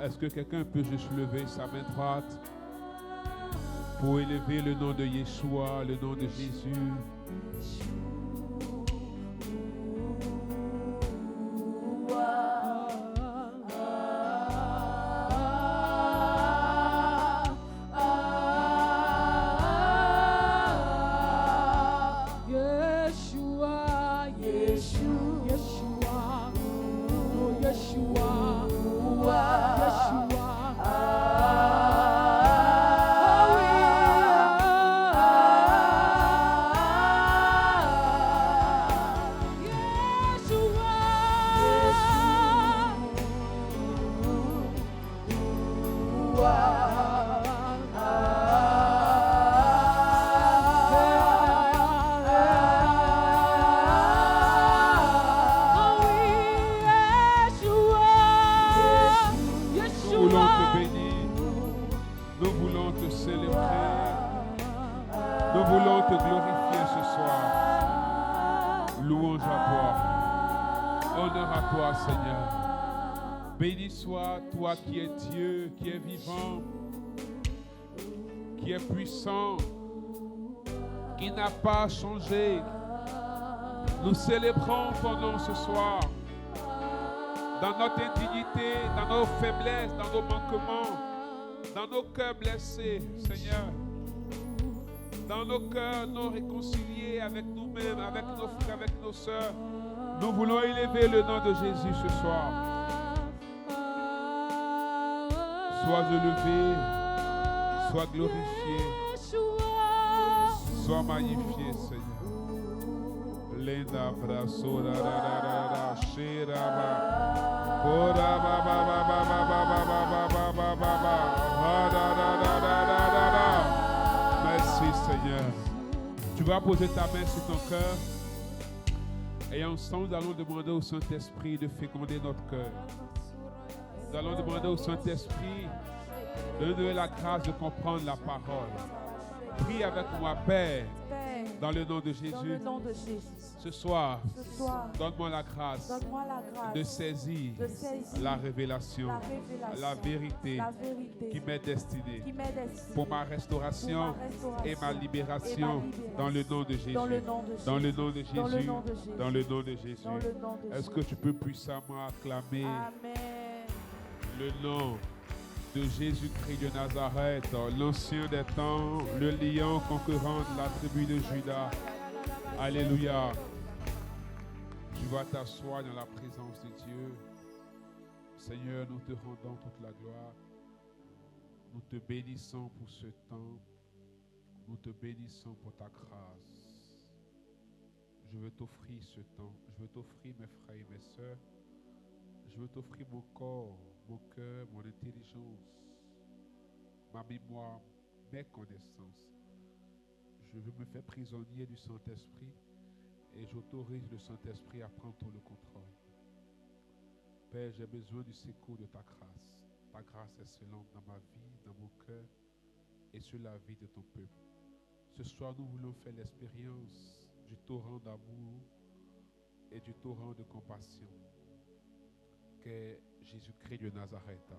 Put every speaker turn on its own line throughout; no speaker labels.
Est-ce que quelqu'un peut juste lever sa main droite pour élever le nom de Yeshua, le nom de Jésus? Béni soit toi qui es Dieu, qui est vivant, qui est puissant, qui n'a pas changé. Nous célébrons ton nom ce soir. Dans notre indignité, dans nos faiblesses, dans nos manquements, dans nos cœurs blessés, Seigneur. Dans nos cœurs non réconciliés avec nous-mêmes, avec nos frères, avec nos sœurs. Nous voulons élever le nom de Jésus ce soir. Sois élevé, sois glorifié, sois magnifié, Seigneur. Lenda brasora ra shiraba kora ba ba ba ba ba ba ba ba ba ba. Merci, Seigneur. Tu vas poser ta main sur ton cœur et ensemble nous allons demander au Saint-Esprit de féconder notre cœur. Nous allons demander au Saint-Esprit de nous donner la grâce de comprendre la parole. Prie avec moi, Père, dans le nom de Jésus. Ce soir, donne-moi la grâce de saisir la révélation, la vérité qui m'est destinée pour ma restauration et ma libération dans le nom de Jésus. Dans le nom de Jésus. Dans le nom de Jésus. Est-ce que tu peux puissamment acclamer le nom de Jésus-Christ de Nazareth, l'ancien des temps, le lion conquérant de la tribu de Juda. Alléluia. Tu vas t'asseoir dans la présence de Dieu. Seigneur, nous te rendons toute la gloire. Nous te bénissons pour ce temps. Nous te bénissons pour ta grâce. Je veux t'offrir ce temps. Je veux t'offrir mes frères et mes sœurs. Je veux t'offrir mon corps, mon cœur, mon intelligence, ma mémoire, mes connaissances. Je veux me faire prisonnier du Saint-Esprit et j'autorise le Saint-Esprit à prendre tout le contrôle. Père, j'ai besoin du secours de ta grâce. Ta grâce est excellente dans ma vie, dans mon cœur et sur la vie de ton peuple. Ce soir, nous voulons faire l'expérience du torrent d'amour et du torrent de compassion qu'est Jésus-Christ de Nazareth.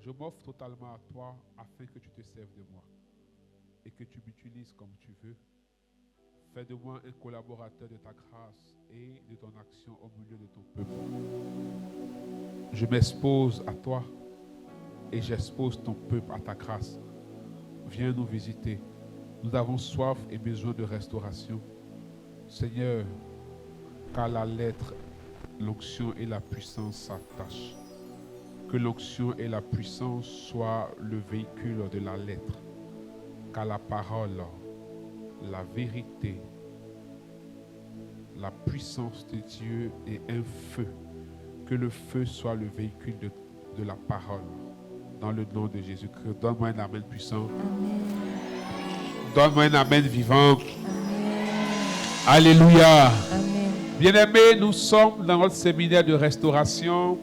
Je m'offre totalement à toi afin que tu te serves de moi et que tu m'utilises comme tu veux. Fais de moi un collaborateur de ta grâce et de ton action au milieu de ton peuple. Je m'expose à toi et j'expose ton peuple à ta grâce. Viens nous visiter. Nous avons soif et besoin de restauration. Seigneur, qu'à la lettre, l'onction et la puissance s'attachent. Que l'onction et la puissance soient le véhicule de la lettre. Qu'à la parole, la vérité, la puissance de Dieu et un feu. Que le feu soit le véhicule de la parole. Dans le nom de Jésus-Christ. Donne-moi un amen puissant. Amen. Donne-moi un amen vivant. Amen. Alléluia. Amen. Bien-aimés, nous sommes dans notre séminaire de restauration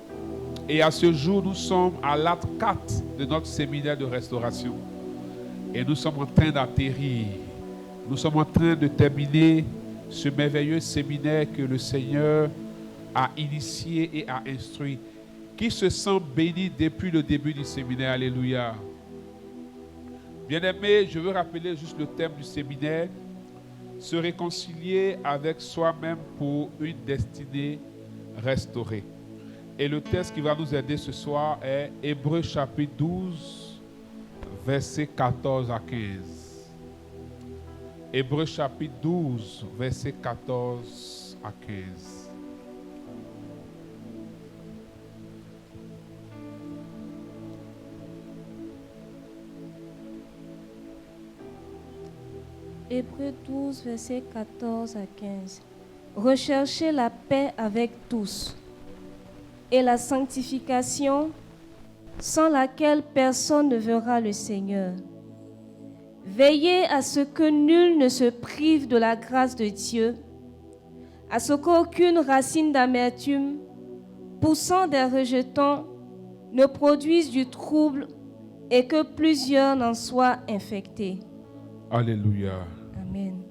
et à ce jour, nous sommes à l'acte 4 de notre séminaire de restauration. Et nous sommes en train d'atterrir. Nous sommes en train de terminer ce merveilleux séminaire que le Seigneur a initié et a instruit, Qui se sent béni depuis le début du séminaire? Alléluia. Bien-aimés, je veux rappeler juste le thème du séminaire. Se réconcilier avec soi-même pour une destinée restaurée. Et le texte qui va nous aider ce soir est Hébreux chapitre 12, versets 14 à 15. Hébreux chapitre 12, versets 14 à 15.
Hébreux 12, versets 14 à 15. Recherchez la paix avec tous et la sanctification sans laquelle personne ne verra le Seigneur. Veillez à ce que nul ne se prive de la grâce de Dieu, à ce qu'aucune racine d'amertume poussant des rejetons ne produise du trouble et que plusieurs n'en soient infectés.
Alléluia.
Amen.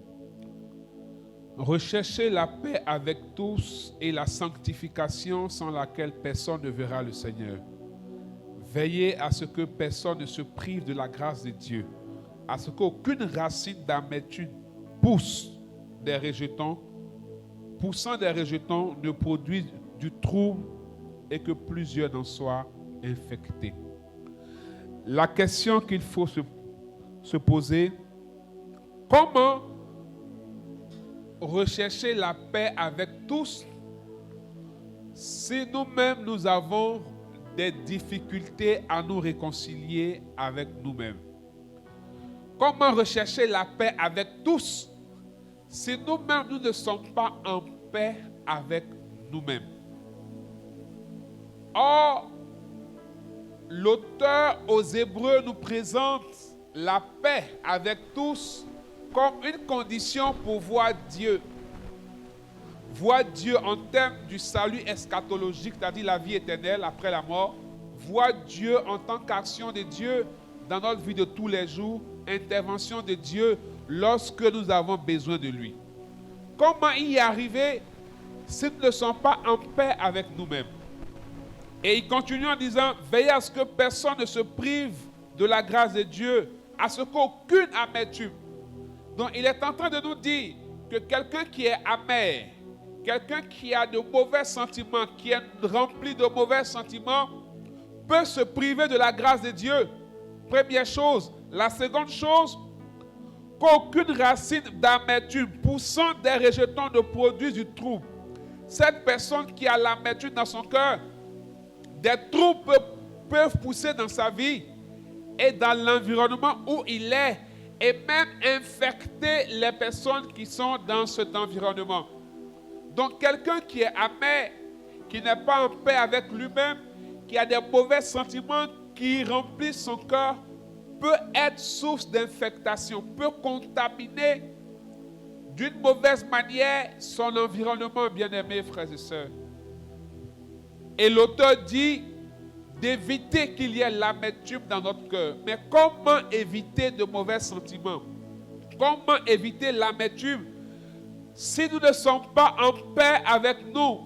Recherchez la paix avec tous et la sanctification sans laquelle personne ne verra le Seigneur. Veillez à ce que personne ne se prive de la grâce de Dieu, à ce qu'aucune racine d'amertume poussant des rejetons ne produise du trouble et que plusieurs n'en soient infectés. La question qu'il faut se poser: comment rechercher la paix avec tous si nous-mêmes nous avons des difficultés à nous réconcilier avec nous-mêmes? Comment rechercher la paix avec tous si nous-mêmes nous ne sommes pas en paix avec nous-mêmes? Or, l'auteur aux Hébreux nous présente la paix avec tous comme une condition pour voir Dieu. Voir Dieu en termes du salut eschatologique, c'est-à-dire la vie éternelle après la mort. Voir Dieu en tant qu'action de Dieu dans notre vie de tous les jours. Intervention de Dieu lorsque nous avons besoin de lui. Comment y arriver si nous ne sommes pas en paix avec nous-mêmes? Et il continue en disant: veillez à ce que personne ne se prive de la grâce de Dieu, à ce qu'aucune amertume. Donc il est en train de nous dire que quelqu'un qui est amer, quelqu'un qui a de mauvais sentiments, qui est rempli de mauvais sentiments, peut se priver de la grâce de Dieu. Première chose. La seconde chose, qu'aucune racine d'amertume poussant des rejetons ne produise du trouble. Cette personne qui a l'amertume dans son cœur, des troubles peuvent pousser dans sa vie et dans l'environnement où il est, et même infecter les personnes qui sont dans cet environnement. Donc quelqu'un qui est amer, qui n'est pas en paix avec lui-même, qui a des mauvais sentiments qui remplissent son cœur, peut être source d'infectation, peut contaminer d'une mauvaise manière son environnement, bien-aimés frères et sœurs. Et l'auteur dit d'éviter qu'il y ait l'amertume dans notre cœur. Mais comment éviter de mauvais sentiments? Comment éviter l'amertume si nous ne sommes pas en paix avec nous?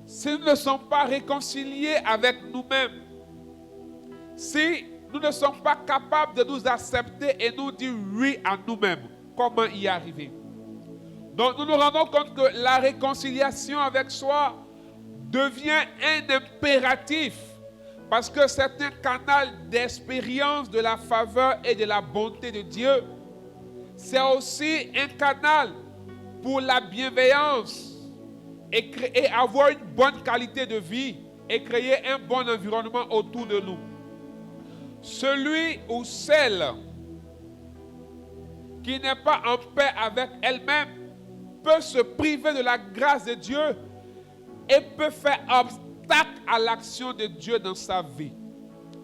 Si nous ne sommes pas réconciliés avec nous-mêmes? Si nous ne sommes pas capables de nous accepter et nous dire oui à nous-mêmes? Comment y arriver? Donc nous nous rendons compte que la réconciliation avec soi devient un impératif, parce que c'est un canal d'expérience de la faveur et de la bonté de Dieu. C'est aussi un canal pour la bienveillance et avoir une bonne qualité de vie et créer un bon environnement autour de nous. Celui ou celle qui n'est pas en paix avec elle-même peut se priver de la grâce de Dieu et peut faire obstacle à l'action de Dieu dans sa vie.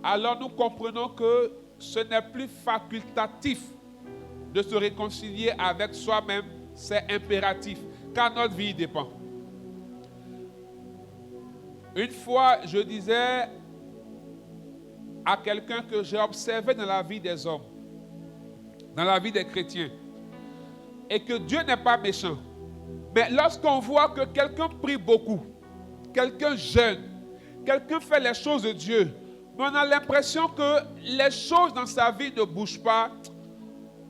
Alors nous comprenons que ce n'est plus facultatif de se réconcilier avec soi-même, c'est impératif, car notre vie y dépend. Une fois, je disais à quelqu'un que j'ai observé dans la vie des hommes, dans la vie des chrétiens, et que Dieu n'est pas méchant. Mais lorsqu'on voit que quelqu'un prie beaucoup, quelqu'un jeûne, quelqu'un fait les choses de Dieu, mais on a l'impression que les choses dans sa vie ne bougent pas.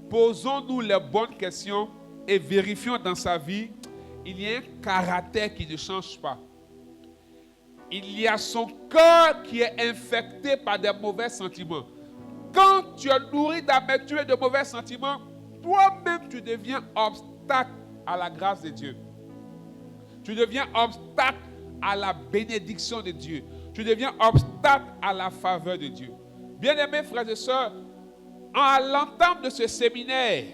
Posons-nous les bonnes questions et vérifions dans sa vie, il y a un caractère qui ne change pas. Il y a son cœur qui est infecté par des mauvais sentiments. Quand tu es nourri d'amertume et de mauvais sentiments, toi-même tu deviens obstacle à la grâce de Dieu. Tu deviens obstacle à la bénédiction de Dieu. Tu deviens obstacle à la faveur de Dieu. Bien-aimés frères et sœurs, à l'entame de ce séminaire,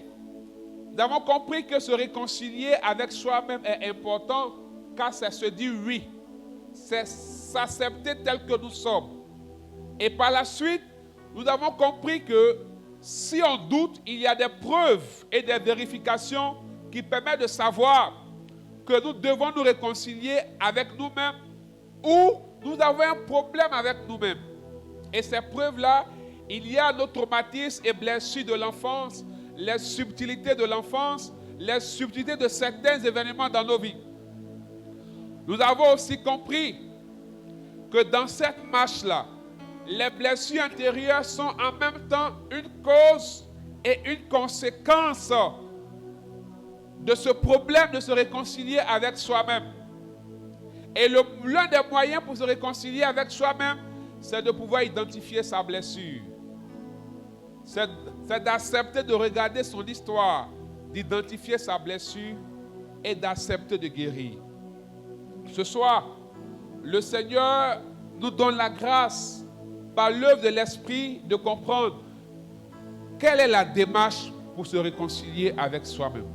nous avons compris que se réconcilier avec soi-même est important, car ça se dit oui. C'est s'accepter tel que nous sommes. Et par la suite, nous avons compris que si on doute, il y a des preuves et des vérifications qui permettent de savoir que nous devons nous réconcilier avec nous-mêmes ou nous avons un problème avec nous-mêmes. Et ces preuves-là, il y a nos traumatismes et blessures de l'enfance, les subtilités de l'enfance, les subtilités de certains événements dans nos vies. Nous avons aussi compris que dans cette marche-là, les blessures intérieures sont en même temps une cause et une conséquence de ce problème de se réconcilier avec soi-même. Et l'un des moyens pour se réconcilier avec soi-même, c'est de pouvoir identifier sa blessure. C'est d'accepter de regarder son histoire, d'identifier sa blessure et d'accepter de guérir. Ce soir, le Seigneur nous donne la grâce, par l'œuvre de l'Esprit, de comprendre quelle est la démarche pour se réconcilier avec soi-même.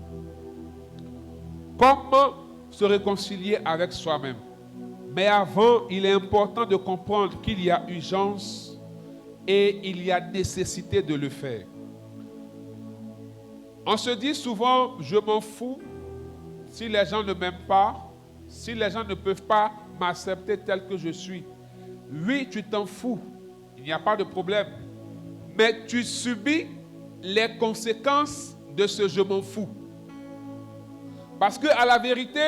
Comment se réconcilier avec soi-même? Mais avant, il est important de comprendre qu'il y a urgence et il y a nécessité de le faire. On se dit souvent, je m'en fous si les gens ne m'aiment pas, si les gens ne peuvent pas m'accepter tel que je suis. Oui, tu t'en fous, il n'y a pas de problème. Mais tu subis les conséquences de ce je m'en fous. Parce qu'à la vérité,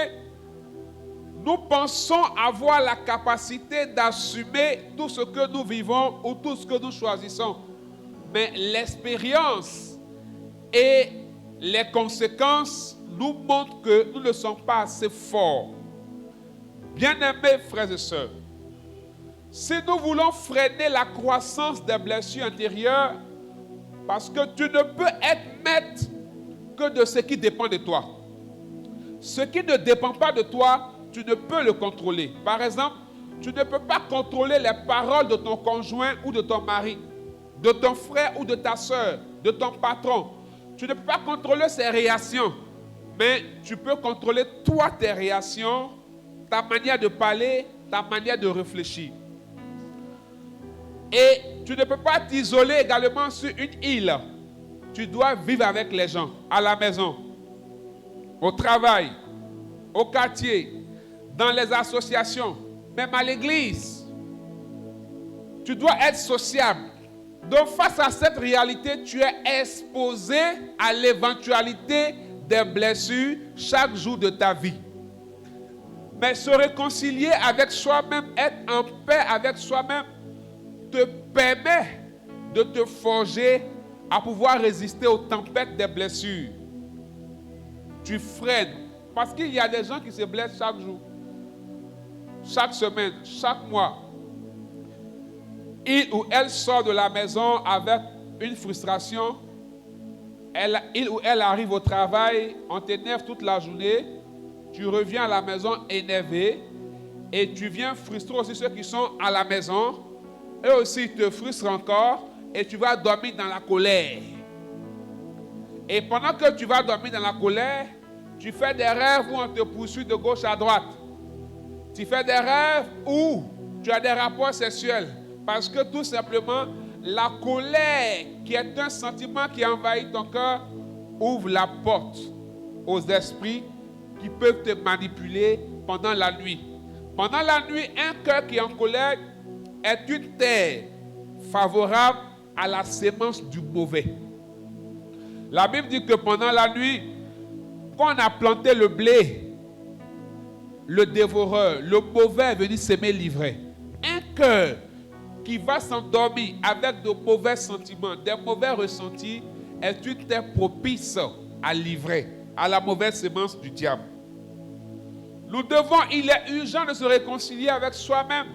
nous pensons avoir la capacité d'assumer tout ce que nous vivons ou tout ce que nous choisissons. Mais l'expérience et les conséquences nous montrent que nous ne sommes pas assez forts. Bien-aimés frères et sœurs, si nous voulons freiner la croissance des blessures intérieures, parce que tu ne peux être maître que de ce qui dépend de toi. Ce qui ne dépend pas de toi, tu ne peux le contrôler. Par exemple, tu ne peux pas contrôler les paroles de ton conjoint ou de ton mari, de ton frère ou de ta soeur, de ton patron. Tu ne peux pas contrôler ses réactions, mais tu peux contrôler toi tes réactions, ta manière de parler, ta manière de réfléchir. Et tu ne peux pas t'isoler également sur une île. Tu dois vivre avec les gens, à la maison, au travail, au quartier, dans les associations, même à l'église. Tu dois être sociable. Donc face à cette réalité, tu es exposé à l'éventualité des blessures chaque jour de ta vie. Mais se réconcilier avec soi-même, être en paix avec soi-même, te permet de te forger à pouvoir résister aux tempêtes des blessures. Tu freines. Parce qu'il y a des gens qui se blessent chaque jour, chaque semaine, chaque mois. Il ou elle sort de la maison avec une frustration. Il ou elle arrive au travail, on t'énerve toute la journée. Tu reviens à la maison énervé et tu viens frustrer aussi ceux qui sont à la maison. Eux aussi te frustrent encore et tu vas dormir dans la colère. Et pendant que tu vas dormir dans la colère, tu fais des rêves où on te poursuit de gauche à droite. Tu fais des rêves où tu as des rapports sexuels. Parce que tout simplement, la colère, qui est un sentiment qui envahit ton cœur, ouvre la porte aux esprits qui peuvent te manipuler pendant la nuit. Pendant la nuit, un cœur qui est en colère est une terre favorable à la sémence du mauvais. La Bible dit que pendant la nuit, quand on a planté le blé, le dévoreur, le mauvais est venu s'aimer l'ivraie. cœur qui va s'endormir avec de mauvais sentiments, des mauvais ressentis, est une terre propice à livrer à la mauvaise sémence du diable. Il est urgent de se réconcilier avec soi-même,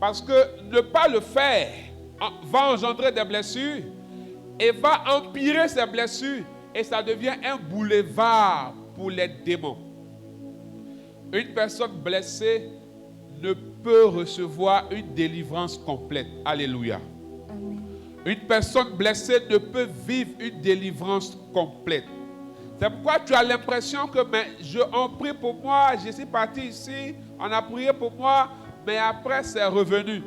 parce que ne pas le faire va engendrer des blessures et va empirer ces blessures, et ça devient un boulevard pour les démons. Une personne blessée ne peut recevoir une délivrance complète. Alléluia.
Amen.
Une personne blessée ne peut vivre une délivrance complète. C'est pourquoi tu as l'impression que on prie pour moi, je suis parti ici, on a prié pour moi, mais après c'est revenu.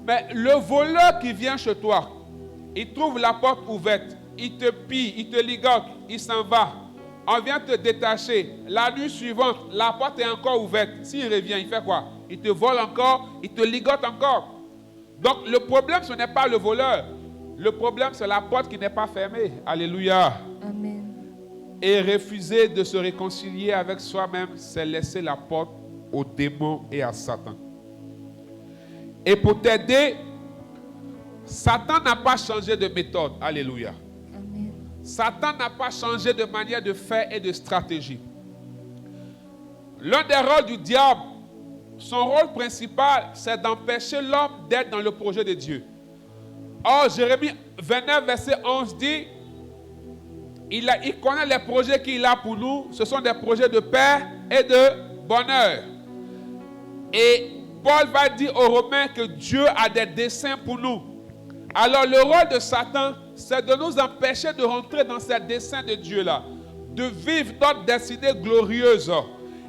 Mais le voleur qui vient chez toi, il trouve la porte ouverte, il te pille, il te ligote, il s'en va. On vient te détacher. La nuit suivante, la porte est encore ouverte. S'il revient, il fait quoi? Il te vole encore, il te ligote encore. Donc le problème, ce n'est pas le voleur. Le problème, c'est la porte qui n'est pas fermée. Alléluia.
Amen.
Et refuser de se réconcilier avec soi-même, c'est laisser la porte aux démons et à Satan. Et pour t'aider, Satan n'a pas changé de méthode. Alléluia.
Amen.
Satan n'a pas changé de manière de faire et de stratégie. L'un des rôles du diable, son rôle principal, c'est d'empêcher l'homme d'être dans le projet de Dieu. Or, Jérémie 29, verset 11 dit, il connaît les projets qu'il a pour nous. Ce sont des projets de paix et de bonheur. Et Paul va dire aux Romains que Dieu a des desseins pour nous. Alors le rôle de Satan, c'est de nous empêcher de rentrer dans ces desseins de Dieu-là, de vivre notre destinée glorieuse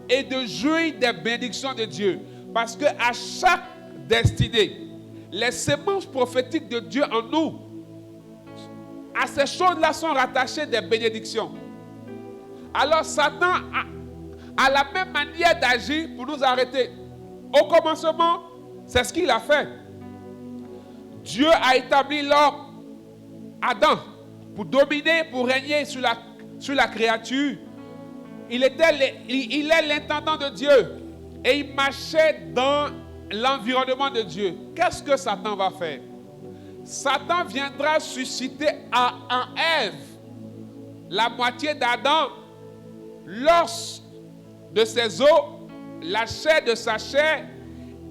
et de jouir des bénédictions de Dieu. Parce qu'à chaque destinée, les semences prophétiques de Dieu en nous, à ces choses-là sont rattachées des bénédictions. Alors Satan a la même manière d'agir pour nous arrêter. Au commencement, c'est ce qu'il a fait. Dieu a établi l'homme, Adam, pour dominer, pour régner sur la créature. Il est l'intendant de Dieu et il marchait dans l'environnement de Dieu. Qu'est-ce que Satan va faire? Satan viendra susciter en Ève la moitié d'Adam, l'os de ses os, la chair de sa chair.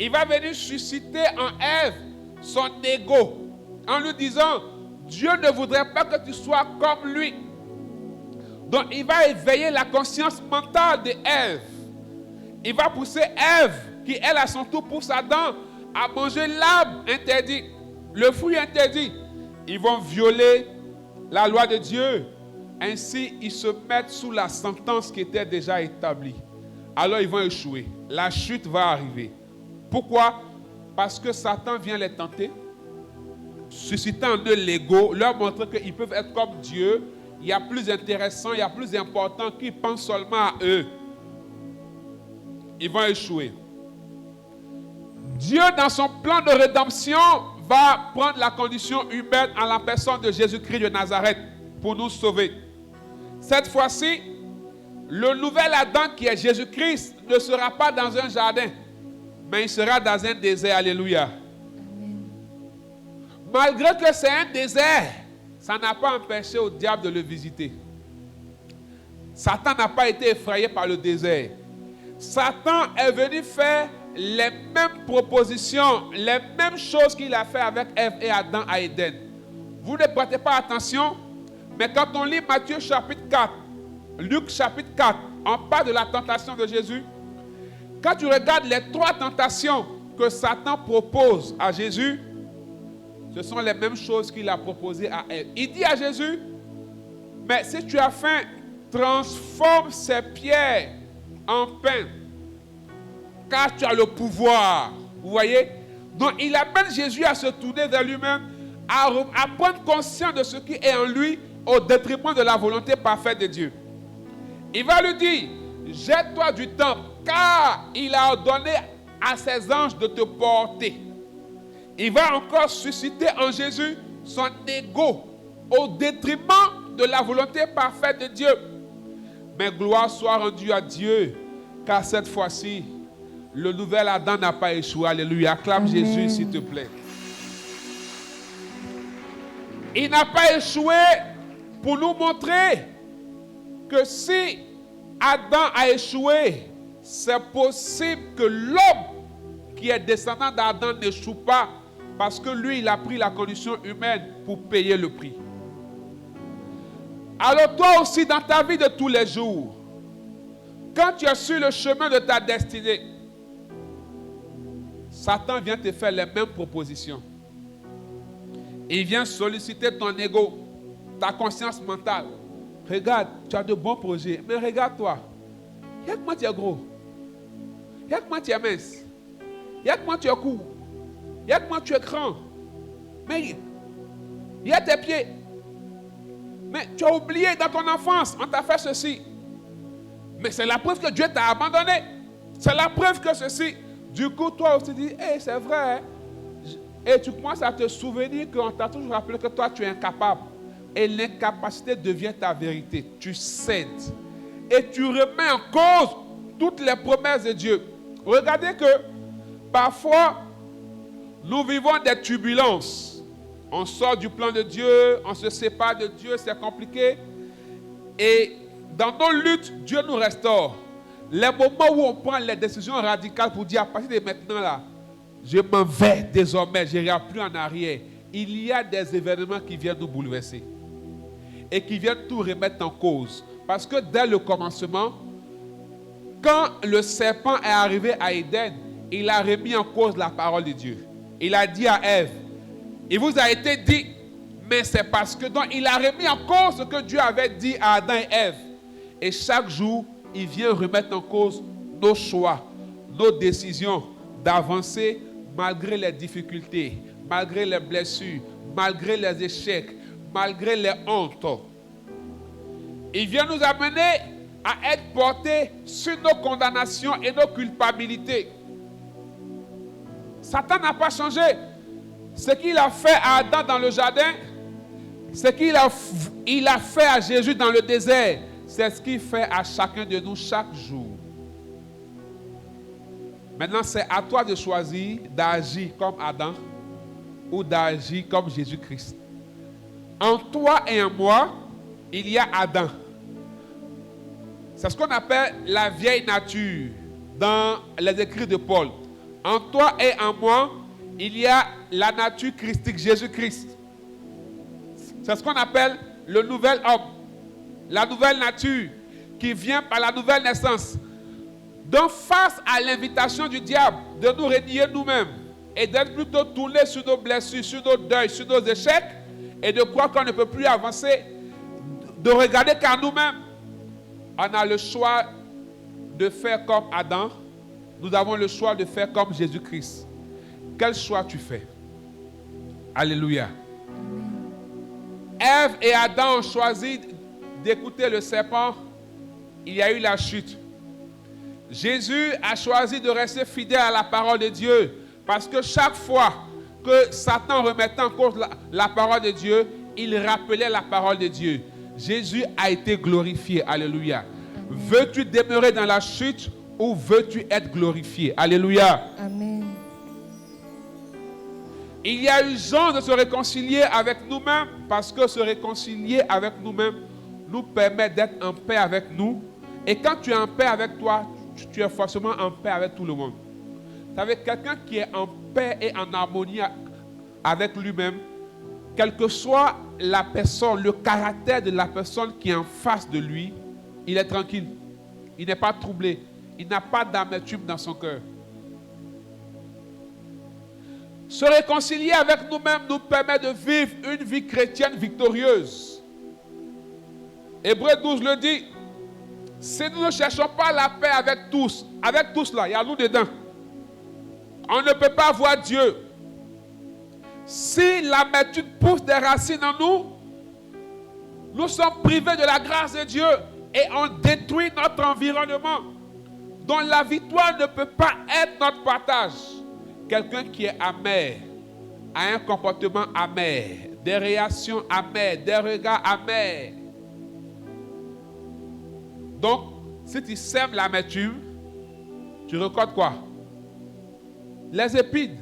Il va venir susciter en Ève son ego en lui disant, Dieu ne voudrait pas que tu sois comme lui. Donc il va éveiller la conscience mentale de Ève. Il va pousser Ève, qui elle à son tour pousse Adam, à manger l'arbre interdit, le fruit interdit. Ils vont violer la loi de Dieu. Ainsi, ils se mettent sous la sentence qui était déjà établie. Alors ils vont échouer. La chute va arriver. Pourquoi? Parce que Satan vient les tenter, suscitant en eux l'ego, leur montrant qu'ils peuvent être comme Dieu. Il y a plus intéressant, il y a plus important, qu'ils pensent seulement à eux. Ils vont échouer. Dieu, dans son plan de rédemption, va prendre la condition humaine en la personne de Jésus-Christ de Nazareth pour nous sauver. Cette fois-ci, le nouvel Adam qui est Jésus-Christ ne sera pas dans un jardin, mais il sera dans un désert. Alléluia.
Amen.
Malgré que c'est un désert, ça n'a pas empêché au diable de le visiter. Satan n'a pas été effrayé par le désert. Satan est venu faire les mêmes propositions, les mêmes choses qu'il a fait avec Ève et Adam à Éden. Vous ne prêtez pas attention, mais quand on lit Matthieu chapitre 4, Luc chapitre 4, on parle de la tentation de Jésus. Quand tu regardes les 3 tentations que Satan propose à Jésus, ce sont les mêmes choses qu'il a proposées à Ève. Il dit à Jésus, mais si tu as faim, transforme ces pierres en pain, car tu as le pouvoir. Vous voyez? Donc il amène Jésus à se tourner vers lui-même, à prendre conscience de ce qui est en lui au détriment de la volonté parfaite de Dieu. Il va lui dire, jette-toi du temple, car il a ordonné à ses anges de te porter. Il va encore susciter en Jésus son ego au détriment de la volonté parfaite de Dieu. Mais gloire soit rendue à Dieu, car cette fois-ci, le nouvel Adam n'a pas échoué. Alléluia. Acclame
Amen.
Jésus, s'il te plaît. Il n'a pas échoué pour nous montrer que si Adam a échoué, c'est possible que l'homme qui est descendant d'Adam n'échoue pas parce que lui, il a pris la condition humaine pour payer le prix. Alors toi aussi, dans ta vie de tous les jours, quand tu es sur le chemin de ta destinée, Satan vient te faire les mêmes propositions. Il vient solliciter ton ego, ta conscience mentale. Regarde, tu as de bons projets, mais regarde-toi. Regarde comment tu es gros. Regarde comment tu es mince. Regarde comment tu es court. Regarde comment tu es grand. Mais il y a tes pieds. Mais tu as oublié dans ton enfance, on t'a fait ceci. Mais c'est la preuve que Dieu t'a abandonné. C'est la preuve que ceci. Du coup, toi aussi, tu dis, hey, c'est vrai. Hein? Et tu commences à te souvenir qu'on t'a toujours rappelé que toi, tu es incapable. Et l'incapacité devient ta vérité. Tu cèdes. Et tu remets en cause toutes les promesses de Dieu. Regardez que parfois, nous vivons des turbulences. On sort du plan de Dieu, on se sépare de Dieu, c'est compliqué. Et dans nos luttes, Dieu nous restaure. Les moments où on prend les décisions radicales pour dire à partir de maintenant là, je m'en vais désormais, je n'irai plus en arrière. Il y a des événements qui viennent nous bouleverser et qui viennent tout remettre en cause. Parce que dès le commencement, quand le serpent est arrivé à Éden, il a remis en cause la parole de Dieu. Il a dit à Ève, il vous a été dit, mais c'est parce que donc il a remis en cause ce que Dieu avait dit à Adam et Ève. Et chaque jour, il vient remettre en cause nos choix, nos décisions d'avancer malgré les difficultés, malgré les blessures, malgré les échecs, malgré les hontes. Il vient nous amener à être portés sur nos condamnations et nos culpabilités. Satan n'a pas changé. Ce qu'il a fait à Adam dans le jardin, ce qu'il a fait à Jésus dans le désert, c'est ce qu'il fait à chacun de nous chaque jour. Maintenant, c'est à toi de choisir d'agir comme Adam ou d'agir comme Jésus-Christ. En toi et en moi, il y a Adam. C'est ce qu'on appelle la vieille nature dans les écrits de Paul. En toi et en moi, il y a la nature christique, Jésus-Christ. C'est ce qu'on appelle le nouvel homme, la nouvelle nature qui vient par la nouvelle naissance. Donc, face à l'invitation du diable de nous renier nous-mêmes et d'être plutôt tournés sur nos blessures, sur nos deuils, sur nos échecs et de croire qu'on ne peut plus avancer, de regarder qu'à nous-mêmes, on a le choix de faire comme Adam. Nous avons le choix de faire comme Jésus-Christ. Quel choix tu fais? Alléluia. Ève et Adam ont choisi d'écouter le serpent. Il y a eu la chute. Jésus a choisi de rester fidèle à la parole de Dieu. Parce que chaque fois que Satan remettait en cause la parole de Dieu, il rappelait la parole de Dieu. Jésus a été glorifié. Alléluia. Veux-tu demeurer dans la chute ou veux-tu être glorifié? Alléluia.
Amen.
Il y a urgence de se réconcilier avec nous-mêmes parce que se réconcilier avec nous-mêmes nous permet d'être en paix avec nous. Et quand tu es en paix avec toi, tu es forcément en paix avec tout le monde. Vous savez, quelqu'un qui est en paix et en harmonie avec lui-même, quelle que soit la personne, le caractère de la personne qui est en face de lui, il est tranquille. Il n'est pas troublé. Il n'a pas d'amertume dans son cœur. Se réconcilier avec nous-mêmes nous permet de vivre une vie chrétienne victorieuse. Hébreux 12 le dit. Si nous ne cherchons pas la paix avec tous là, il y a nous dedans. On ne peut pas voir Dieu. Si l'amertume pousse des racines en nous, nous sommes privés de la grâce de Dieu et on détruit notre environnement. Donc la victoire ne peut pas être notre partage. Quelqu'un qui est amer a un comportement amer, des réactions amères, des regards amers. Donc, si tu sèmes l'amertume, tu récoltes quoi? les épines.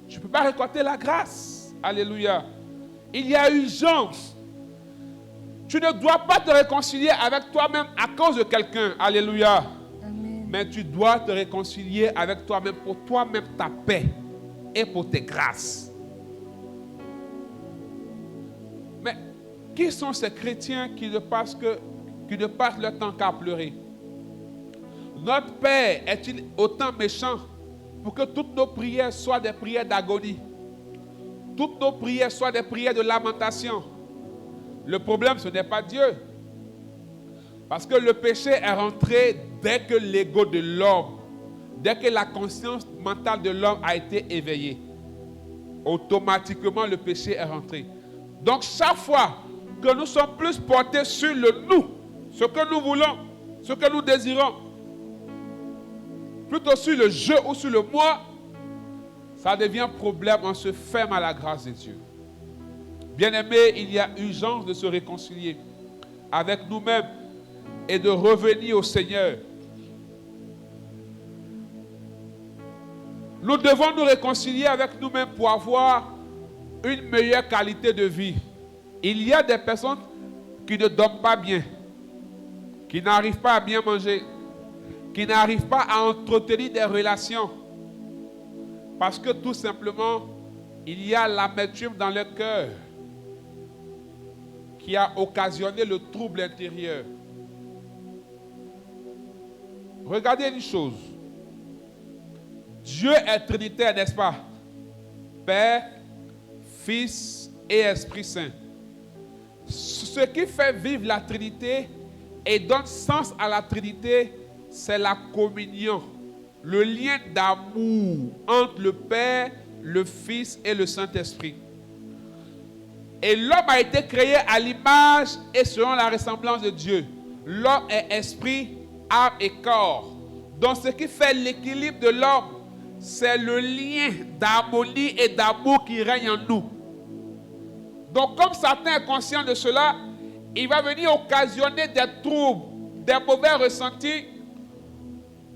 Tu ne peux pas récolter la grâce. Alléluia. Il y a urgence. Tu ne dois pas te réconcilier avec toi-même à cause de quelqu'un. Alléluia.
Amen.
Mais tu dois te réconcilier avec toi-même pour toi-même ta paix et pour tes grâces. Mais qui sont ces chrétiens qui ne passent leur temps qu'à pleurer? Notre Père est-il autant méchant pour que toutes nos prières soient des prières d'agonie? Toutes nos prières soient des prières de lamentation? Le problème, ce n'est pas Dieu. Parce que le péché est rentré dès que l'ego de l'homme, dès que la conscience mentale de l'homme a été éveillée. Automatiquement, le péché est rentré. Donc, chaque fois que nous sommes plus portés sur le nous, ce que nous voulons, ce que nous désirons, plutôt sur le je ou sur le moi, ça devient problème, on se ferme à la grâce de Dieu. Bien-aimés, il y a urgence de se réconcilier avec nous-mêmes et de revenir au Seigneur. Nous devons nous réconcilier avec nous-mêmes pour avoir une meilleure qualité de vie. Il y a des personnes qui ne dorment pas bien, qui n'arrivent pas à bien manger, qui n'arrivent pas à entretenir des relations. Parce que tout simplement, il y a l'amertume dans leur cœur qui a occasionné le trouble intérieur. Regardez une chose. Dieu est trinitaire, n'est-ce pas? Père, Fils et Esprit Saint. Ce qui fait vivre la Trinité et donne sens à la Trinité, c'est la communion, le lien d'amour entre le Père, le Fils et le Saint-Esprit. Et l'homme a été créé à l'image et selon la ressemblance de Dieu. L'homme est esprit, âme et corps. Donc ce qui fait l'équilibre de l'homme, c'est le lien d'harmonie et d'amour qui règne en nous. Donc comme Satan est conscient de cela, il va venir occasionner des troubles, des mauvais ressentis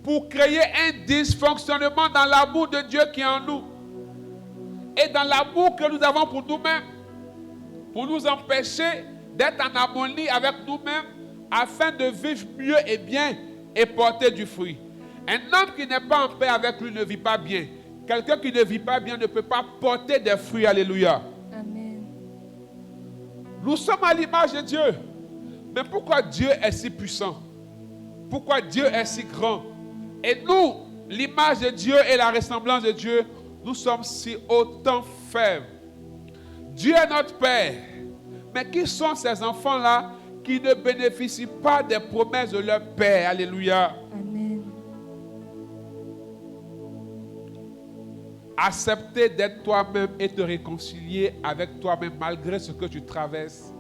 pour créer un dysfonctionnement dans l'amour de Dieu qui est en nous et dans l'amour que nous avons pour nous-mêmes, pour nous empêcher d'être en harmonie avec nous-mêmes afin de vivre mieux et bien et porter du fruit. Un homme qui n'est pas en paix avec lui ne vit pas bien. Quelqu'un qui ne vit pas bien ne peut pas porter des fruits. Alléluia.
Amen.
Nous sommes à l'image de Dieu. Mais pourquoi Dieu est si puissant? Pourquoi Dieu est si grand? Et nous, l'image de Dieu et la ressemblance de Dieu, nous sommes si autant faibles. Dieu est notre Père. Mais qui sont ces enfants-là qui ne bénéficient pas des promesses de leur Père? Alléluia.
Amen.
Accepter d'être toi-même et te réconcilier avec toi-même malgré ce que tu traverses,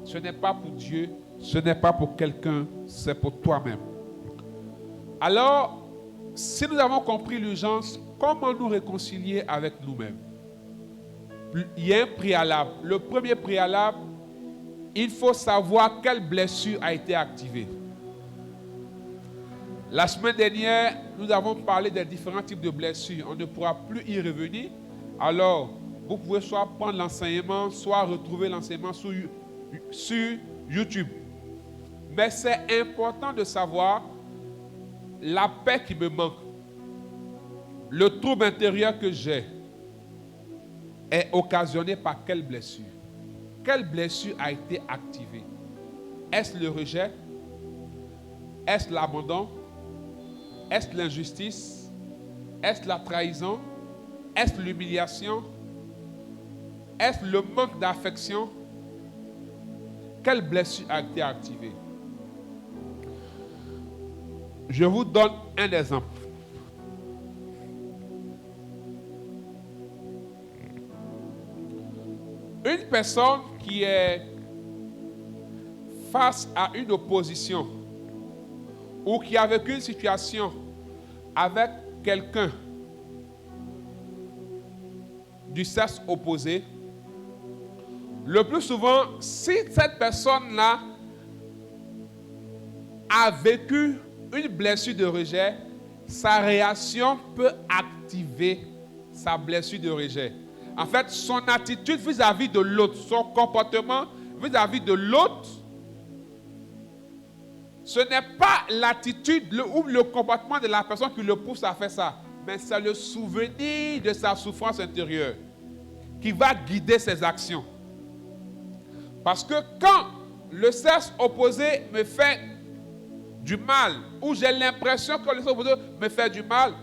ce n'est pas pour Dieu, ce n'est pas pour quelqu'un, c'est pour toi-même. Alors, si nous avons compris l'urgence, comment nous réconcilier avec nous-mêmes? Il y a un préalable. Le premier préalable, il faut savoir quelle blessure a été activée. La semaine dernière, nous avons parlé des différents types de blessures. On ne pourra plus y revenir. Alors, vous pouvez soit prendre l'enseignement, soit retrouver l'enseignement sur YouTube. Mais c'est important de savoir la paix qui me manque. Le trouble intérieur que j'ai est occasionné par quelle blessure? Quelle blessure a été activée? Est-ce le rejet? Est-ce l'abandon? Est-ce l'injustice? Est-ce la trahison? Est-ce l'humiliation? Est-ce le manque d'affection? Quelle blessure a été activée? Je vous donne un exemple. Une personne qui est face à une opposition ou qui a vécu une situation avec quelqu'un du sexe opposé, le plus souvent, si cette personne-là a vécu une blessure de rejet, sa réaction peut activer sa blessure de rejet. En fait, son attitude vis-à-vis de l'autre, son comportement vis-à-vis de l'autre, ce n'est pas l'attitude ou le comportement de la personne qui le pousse à faire ça, mais c'est le souvenir de sa souffrance intérieure qui va guider ses actions. Parce que quand le sexe opposé me fait du mal, ou j'ai l'impression que le sexe opposé me fait du mal,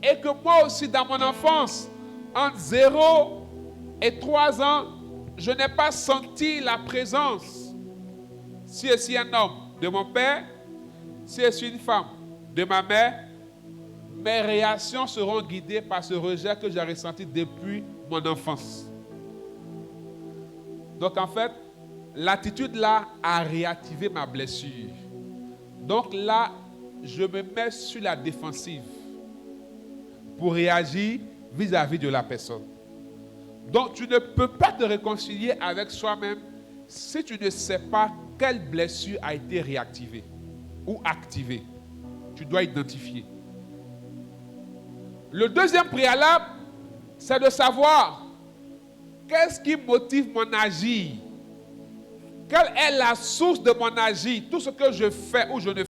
et que moi aussi dans mon enfance, entre 0 et 3 ans, je n'ai pas senti la présence, si je suis un homme, de mon père, si je suis une femme, de ma mère, mes réactions seront guidées par ce rejet que j'ai ressenti depuis mon enfance. Donc en fait, l'attitude là a réactivé ma blessure. Donc là, je me mets sur la défensive pour réagir vis-à-vis de la personne. Donc tu ne peux pas te réconcilier avec soi-même si tu ne sais pas quelle blessure a été réactivée ou activée. Tu dois identifier. Le deuxième préalable, c'est de savoir qu'est-ce qui motive mon agir. Quelle est la source de mon agir? Tout ce que je fais ou je ne